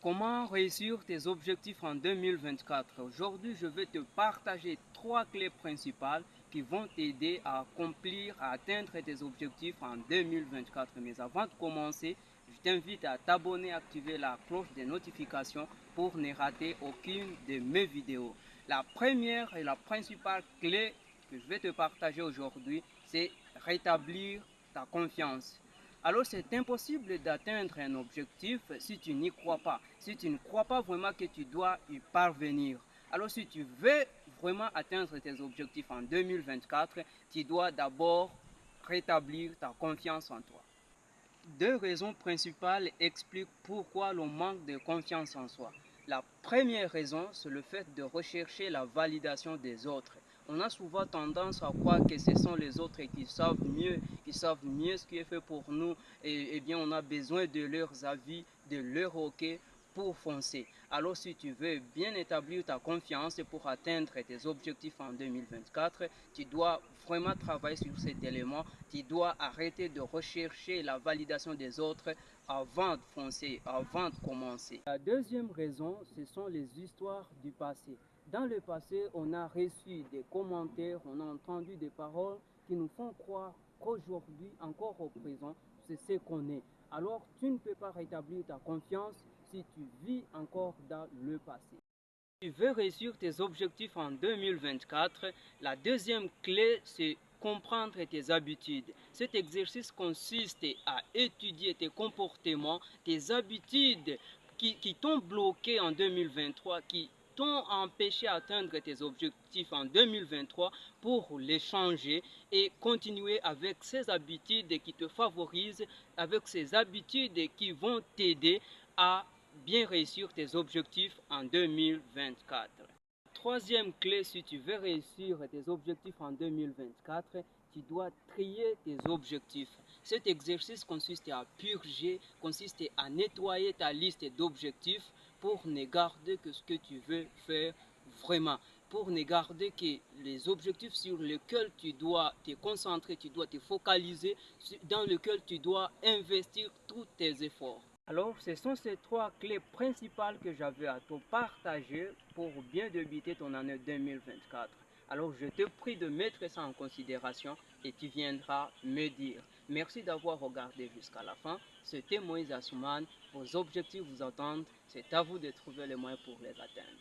Comment réussir tes objectifs en 2024? Aujourd'hui, je vais te partager 3 clés principales qui vont t'aider à accomplir, à atteindre tes objectifs en 2024. Mais avant de commencer, je t'invite à t'abonner, à activer la cloche des notifications pour ne rater aucune de mes vidéos. La première et la principale clé que je vais te partager aujourd'hui, c'est rétablir ta confiance. Alors c'est impossible d'atteindre un objectif si tu n'y crois pas, si tu ne crois pas vraiment que tu dois y parvenir. Alors si tu veux vraiment atteindre tes objectifs en 2024, tu dois d'abord rétablir ta confiance en toi. 2 raisons principales expliquent pourquoi l'on manque de confiance en soi. La première raison, c'est le fait de rechercher la validation des autres. On a souvent tendance à croire que ce sont les autres qui savent mieux ce qui est fait pour nous, et bien on a besoin de leurs avis, de leur OK pour foncer. Alors si tu veux bien établir ta confiance pour atteindre tes objectifs en 2024, tu dois vraiment travailler sur cet élément. Tu dois arrêter de rechercher la validation des autres avant de foncer, avant de commencer. La deuxième raison, ce sont les histoires du passé. Dans le passé, on a reçu des commentaires, on a entendu des paroles qui nous font croire qu'aujourd'hui, encore au présent, c'est ce qu'on est. Alors, tu ne peux pas rétablir ta confiance si tu vis encore dans le passé. Si tu veux réussir tes objectifs en 2024, la deuxième clé, c'est comprendre tes habitudes. Cet exercice consiste à étudier tes comportements, tes habitudes qui t'ont bloqué en 2023, qui t'ont empêché d'atteindre tes objectifs en 2023 pour les changer et continuer avec ces habitudes qui te favorisent, avec ces habitudes qui vont t'aider à bien réussir tes objectifs en 2024. Troisième clé, si tu veux réussir tes objectifs en 2024, tu dois trier tes objectifs. Cet exercice consiste à purger, consiste à nettoyer ta liste d'objectifs pour ne garder que ce que tu veux faire vraiment, pour ne garder que les objectifs sur lesquels tu dois te concentrer, tu dois te focaliser, dans lesquels tu dois investir tous tes efforts. Alors, ce sont ces 3 clés principales que j'avais à te partager pour bien débuter ton année 2024. Alors, je te prie de mettre ça en considération et tu viendras me dire. Merci d'avoir regardé jusqu'à la fin. C'était Moïse Assouman. Vos objectifs vous attendent. C'est à vous de trouver les moyens pour les atteindre.